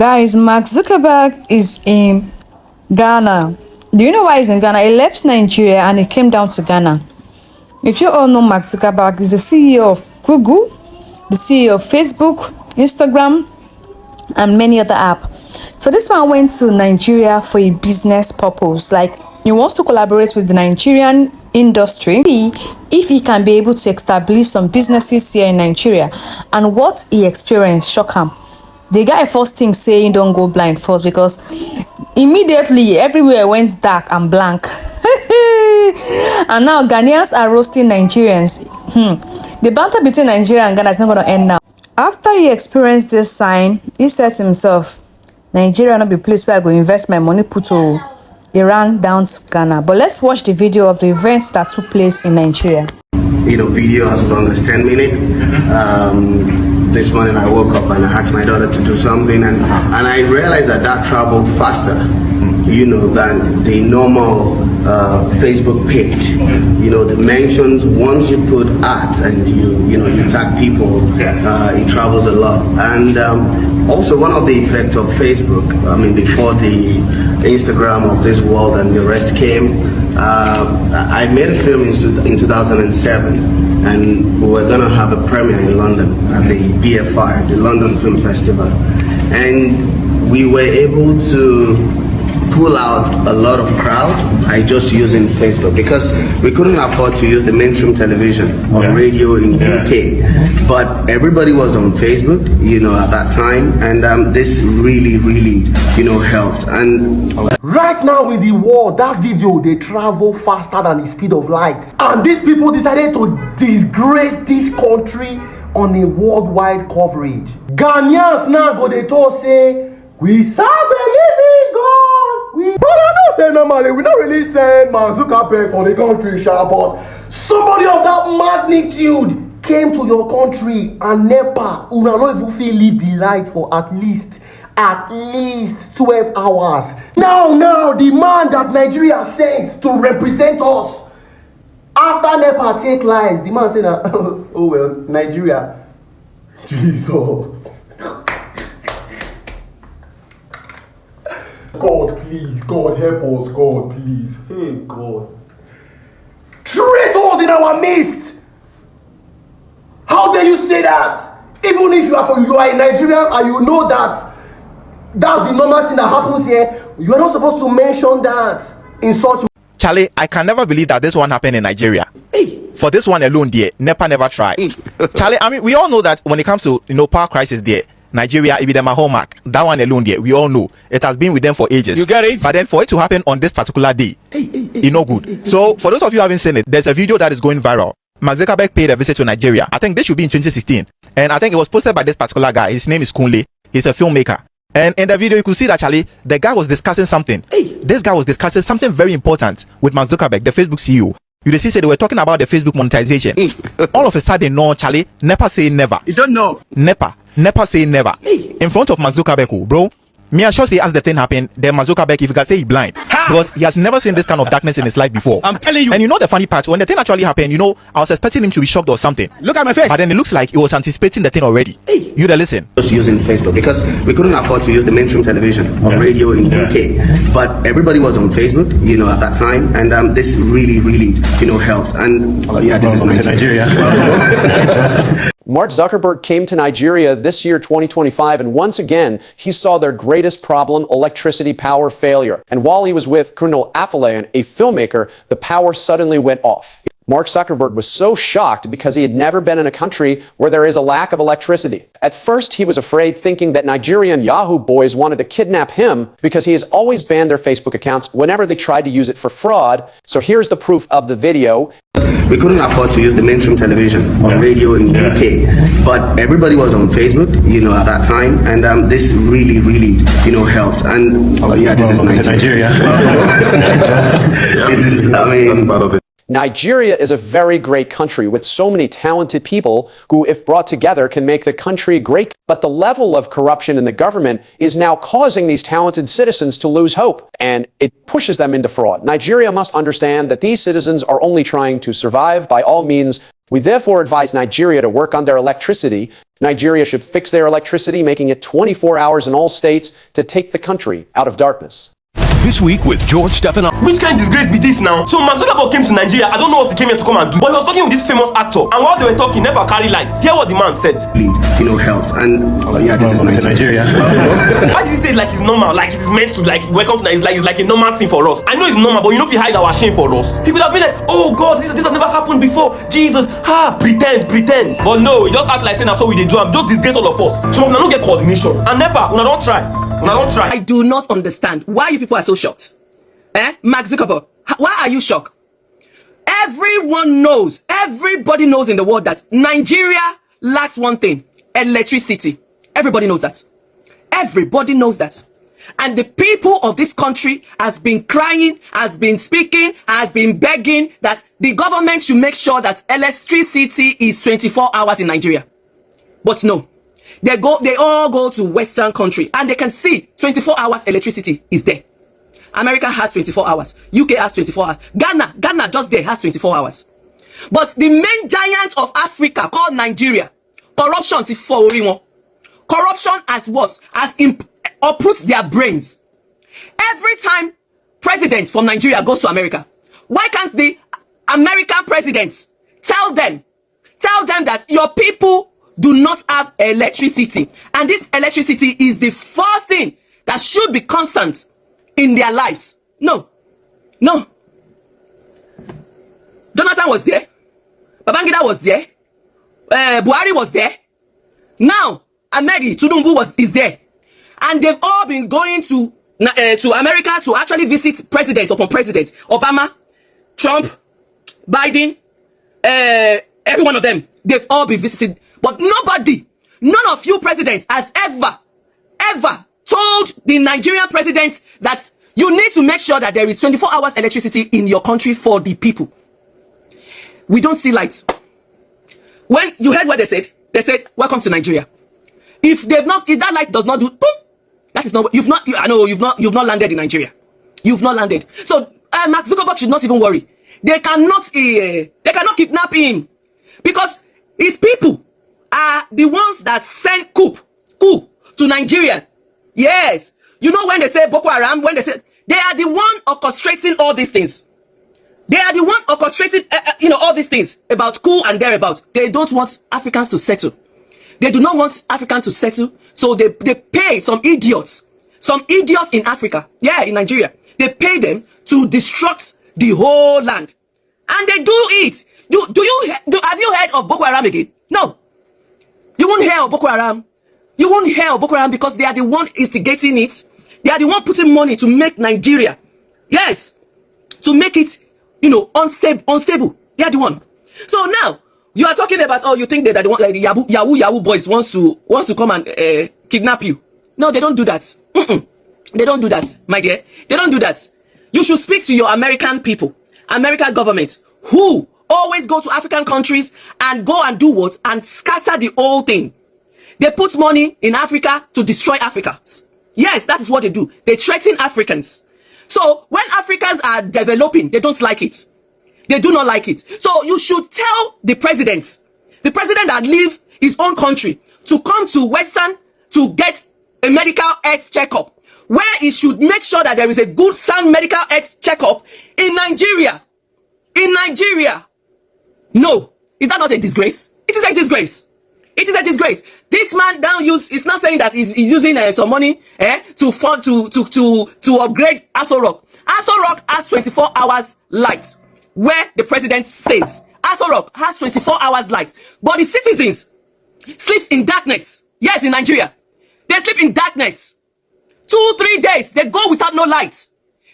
Guys, Mark Zuckerberg is in Ghana. Do you know why he's in Ghana? He left Nigeria and he came down to Ghana. If you all know Mark Zuckerberg, he's the CEO of Google, the CEO of Facebook, Instagram, and many other apps. So this man went to Nigeria for a business purpose. Like, he wants to collaborate with the Nigerian industry if he can be able to establish some businesses here in Nigeria. And what he experienced shocked him. The guy first thing saying don't go blind first, because immediately everywhere went dark and blank. And now Ghanaians are roasting Nigerians. The banter between Nigeria and Ghana is not going to end now. After he experienced this sign, he said to himself, Nigeria not be a place where I go invest my money, put to Iran down to Ghana. But let's watch the video of the events that took place in Nigeria. Video as long as 10 minutes. This morning I woke up and I asked my daughter to do something, and I realized that traveled faster, than the normal Facebook page. The mentions, once you put art and you tag people, it travels a lot. And also one of the effects of Facebook, before the Instagram of this world and the rest came, I made a film in 2007. And we were going to have a premiere in London at the BFI, the London Film Festival. And we were able to pull out a lot of crowd by just using Facebook, because we couldn't afford to use the mainstream television or radio in UK. But everybody was on Facebook, at that time. And this really, helped. And right now in the world, that video, they travel faster than the speed of light. And these people decided to disgrace this country on a worldwide coverage. Ghanaians now go they talk say, we serve a living God. But I don't say normally, we don't really send Markzukerberg for the country, but somebody of that magnitude came to your country and NEPA, you not even feel leave the light for at least 12 hours. Now, the man that Nigeria sent to represent us, after NEPA take light, the man said, oh well, Nigeria, Jesus. God, please, God, help us, God, please. Hey, God. Traitors in our midst! How dare you say that? Even if you are a Nigerian and you know that that's the normal thing that happens here, you are not supposed to mention that in such. Charlie, I can never believe that this one happened in Nigeria. Hey. For this one alone, dear, NEPA never tried. Charlie, we all know that when it comes to power crisis, there, Nigeria, it be them a hallmark. That one alone, there, we all know it has been with them for ages. You get it? But then for it to happen on this particular day, it's no good. So for those of you who haven't seen it, there's a video that is going viral. Mark Zuckerberg paid a visit to Nigeria. I think this should be in 2016, and I think it was posted by this particular guy. His name is Kunle. He's a filmmaker. And in the video, you could see that, Charlie, the guy was discussing something. This guy was discussing something very important with Mark Zuckerberg, the Facebook CEO. You see, they were talking about the Facebook monetization. All of a sudden, no, Charlie, never say never. You don't know. Never say never. In front of Mark Zuckerberg, bro. Me and sure say as the thing happened, then Mark Zuckerberg, if you can say he's blind, because he has never seen this kind of darkness in his life before. I'm telling you. And the funny part, when the thing actually happened, I was expecting him to be shocked or something. Look at my face. But then it looks like he was anticipating the thing already. You listen. Just using Facebook, because we couldn't afford to use the mainstream television or radio in UK. But everybody was on Facebook, at that time. And this really, helped. And this is Nigeria. Mark Zuckerberg came to Nigeria this year, 2025, and once again, he saw their greatest problem, electricity power failure. And while he was with Colonel Afolayan, a filmmaker, the power suddenly went off. Mark Zuckerberg was so shocked because he had never been in a country where there is a lack of electricity. At first, he was afraid, thinking that Nigerian Yahoo boys wanted to kidnap him because he has always banned their Facebook accounts whenever they tried to use it for fraud. So here's the proof of the video. We couldn't afford to use the mainstream television or radio in UK, but everybody was on Facebook, at that time, and this really, helped. And this is Nigeria. This is, that's part of it. Nigeria is a very great country with so many talented people who, if brought together, can make the country great. But the level of corruption in the government is now causing these talented citizens to lose hope, and it pushes them into fraud. Nigeria must understand that these citizens are only trying to survive by all means. We therefore advise Nigeria to work on their electricity. Nigeria should fix their electricity, making it 24 hours in all states to take the country out of darkness. This week with George Stephanopoulos. Which kind of disgrace be this now? So Markzukerberg came to Nigeria. I don't know what he came here to come and do. But he was talking with this famous actor. And while they were talking, never carry lights. Hear what the man said. Helped. And yeah, this is Nigeria. Why did he say it like it's normal? Like it is meant to like welcome to Nigeria. It's like a normal thing for us. I know it's normal, but you know if you hide our shame for us. He could have been like, oh God, this has never happened before. Jesus, pretend. But no, he just act like saying that's what we do. I'm just disgrace all of us. Some of them don't get coordination. And never, when I don't try. I do not understand why you people are so shocked. Mark Zuckerberg, why are you shocked? Everyone knows, everybody knows in the world that Nigeria lacks one thing: electricity. Everybody knows that. Everybody knows that. And the people of this country has been crying, has been speaking, has been begging that the government should make sure that electricity is 24 hours in Nigeria. But no. They all go to Western country and they can see 24 hours electricity is there. America has 24 hours. UK has 24 hours. Ghana just there has 24 hours. But the main giant of Africa called Nigeria, corruption as what? As uproots their brains. Every time presidents from Nigeria goes to America, why can't the American presidents tell them that your people do not have electricity, and this electricity is the first thing that should be constant in their lives? No. Jonathan was there, Babangida was there, Buhari was there. Now Ahmed Tinubu is there, and they've all been going to America to actually visit presidents upon presidents. Obama, Trump, Biden, every one of them, they've all been visited. But none of you presidents has ever told the Nigerian president that you need to make sure that there is 24 hours electricity in your country for the people. We don't see lights. When you heard what they said, welcome to Nigeria. If that light does not do, boom, that is not, you've not landed in Nigeria. You've not landed. So Mark Zuckerberg should not even worry. They cannot kidnap him, because his people are the ones that send coup to Nigeria. Yes. You know when they say Boko Haram, they are the one orchestrating all these things. They are the one orchestrating, all these things about coup and thereabout. They don't want Africans to settle. They do not want Africans to settle. So they pay some idiots in Africa. Yeah, in Nigeria. They pay them to destruct the whole land. And they do it. Have you heard of Boko Haram again? No. You won't hear of Boko Haram. You won't hear of Boko Haram because they are the one instigating it. They are the one putting money to make Nigeria, yes, to make it, unstable. They are the one. So now you are talking about, you think that they want, like, Yahoo boys wants to come and kidnap you. No, they don't do that. They don't do that, my dear. They don't do that. You should speak to your American people, American government, who always go to African countries and go and do what? And scatter the whole thing. They put money in Africa to destroy Africa. Yes, that is what they do. They threaten Africans. So when Africans are developing, they don't like it. They do not like it. So you should tell the president that leave his own country to come to Western to get a medical health checkup, where he should make sure that there is a good sound medical health checkup in Nigeria. In Nigeria. No. Is that not a disgrace? It is a disgrace. It is a disgrace. This man is not saying that he's using some money to upgrade Aso Rock. Aso Rock has 24 hours light, where the president says Aso Rock has 24 hours light, but the citizens sleeps in darkness. Yes, in Nigeria, they sleep in darkness. 2-3 days they go without no light.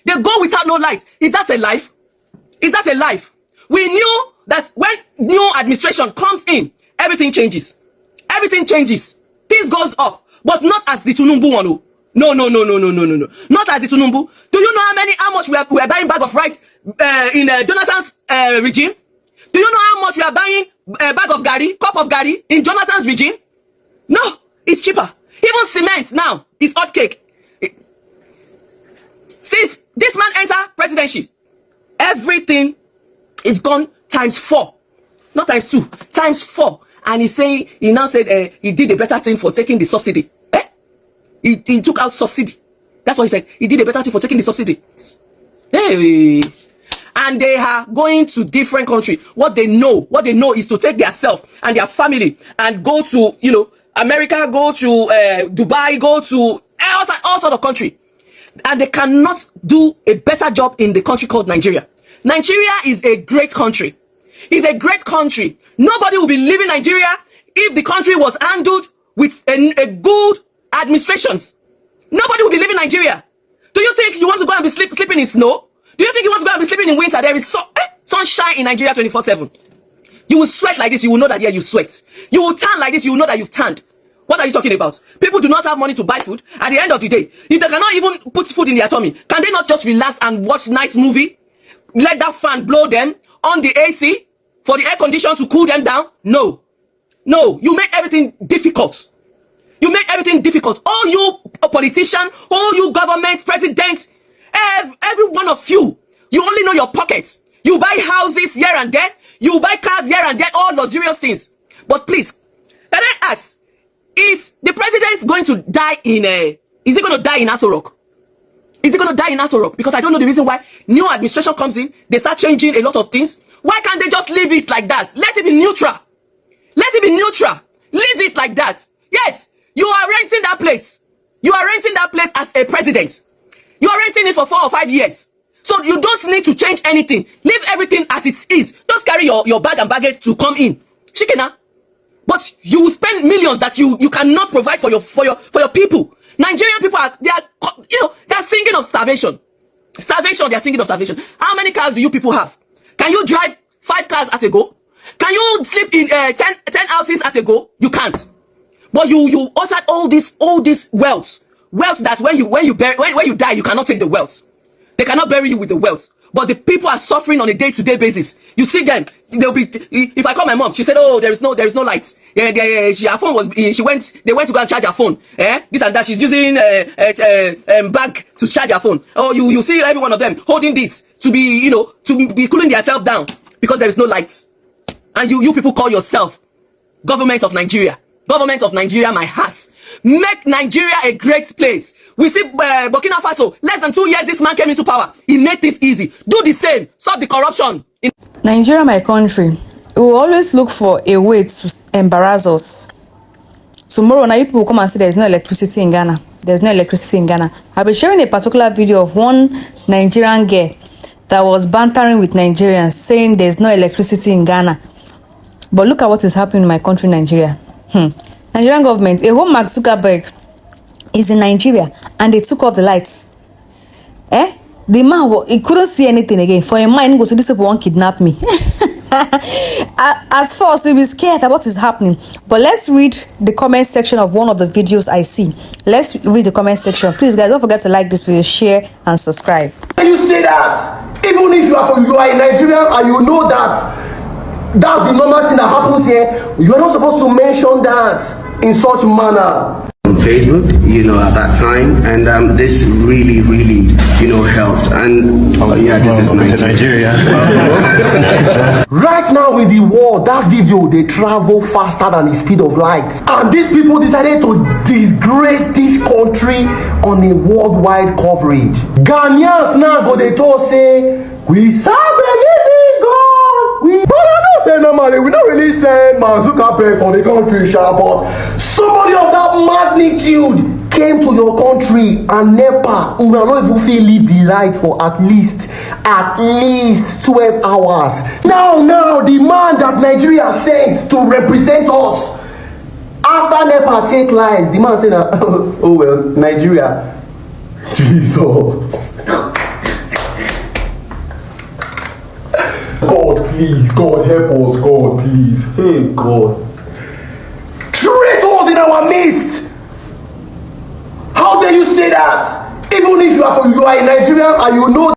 They go without no light. Is that a life? Is that a life? We knew that when new administration comes in, everything changes. Everything changes. Things goes up, but not as the Tinubu one. No. Not as the Tinubu. Do you know how much we are buying bag of rice in Jonathan's regime? Do you know how much we are buying bag of gari, cup of gari in Jonathan's regime? No, it's cheaper. Even cement now is hot cake. Since this man entered presidency, everything is gone times 4. not times 2, times 4. And he now said he did a better thing for taking the subsidy. He took out subsidy. That's what he said. He did a better thing for taking the subsidy. Hey. And they are going to different countries. What they know is to take their self and their family and go to, America, go to Dubai, go to all sort of country. And they cannot do a better job in the country called Nigeria. Nigeria is a great country. It's a great country. Nobody will be leaving Nigeria if the country was handled with a good administrations. Nobody will be leaving Nigeria. Do you think you want to go and be sleeping in snow? Do you think you want to go and be sleeping in winter? There is sunshine in Nigeria 24/7. You will sweat like this, you will know that you sweat. You will tan like this, you will know that you've tanned. What are you talking about? People do not have money to buy food. At the end of the day, if they cannot even put food in their tummy, can they not just relax and watch nice movie? Let that fan blow them on the AC for the air condition to cool them down? No. No, you make everything difficult. You make everything difficult. All you politicians, all you governments, presidents, every one of you, you only know your pockets. You buy houses here and there. You buy cars here and there, all luxurious things. But please, can I ask, is the president going to die is he going to die in Aso Rock? Is he going to die in Aso Rock? Because I don't know the reason why new administration comes in, they start changing a lot of things. Why can't they just leave it like that? Let it be neutral. Let it be neutral. Leave it like that. Yes, you are renting that place. You are renting that place as a president. You are renting it for 4 or 5 years. So you don't need to change anything. Leave everything as it is. Just carry your bag and baggage to come in. Shikena. But you will spend millions that you cannot provide for your people. Nigerian people they are thinking of starvation. Starvation, they are thinking of starvation. How many cars do you people have? Can you drive 5 cars at a go? Can you sleep in 10 houses at a go? You can't. But you uttered all this wealth. Wealth that when you die, you cannot take the wealth. They cannot bury you with the wealth. But the people are suffering on a day-to-day basis. You see them, they'll be. If I call my mom, she said, "Oh, there is no light." Her phone was. They went to go and charge her phone. This and that. She's using bank to charge her phone. Oh, you see every one of them holding this to be cooling themselves down because there is no light. And you people call yourself government of Nigeria. Government of Nigeria, my ass. Make Nigeria a great place. We see Burkina Faso, less than 2 years this man came into power. He made things easy. Do the same. Stop the corruption. Nigeria, my country, we will always look for a way to embarrass us. Tomorrow, now you people will come and say there's no electricity in Ghana. There's no electricity in Ghana. I'll be sharing a particular video of one Nigerian girl that was bantering with Nigerians, saying there's no electricity in Ghana. But look at what is happening in my country, Nigeria. Nigerian government, a whole Markzukerberg is in Nigeria and they took off the lights. The man, he couldn't see anything again. For a man, go, so this people won't kidnap me. As first, you'll be scared about what is happening. But let's read the comment section of one of the videos I see. Let's read the comment section. Please, guys, don't forget to like this video, share, and subscribe. Can you say that? Even if you are in Nigeria and you know that that's the normal thing that happens here, you are not supposed to mention that in such manner. On Facebook, at that time, and this really, helped. And this is Nigeria. Right now in the world, that video, they travel faster than the speed of light. And these people decided to disgrace this country on a worldwide coverage. Ghanaians now go they told say, we serve a living God. But I don't say normally, we don't really send Markzukerberg for the country, but somebody of that magnitude came to your country and NEPA, you will not even feel leave the light for at least 12 hours. Now, the man that Nigeria sent to represent us, after NEPA take light, the man said, oh well, Nigeria, Jesus. God, please, God, help us, God, please. Hey, God. Traitors in our midst. How dare you say that? Even if you are in Nigeria and you know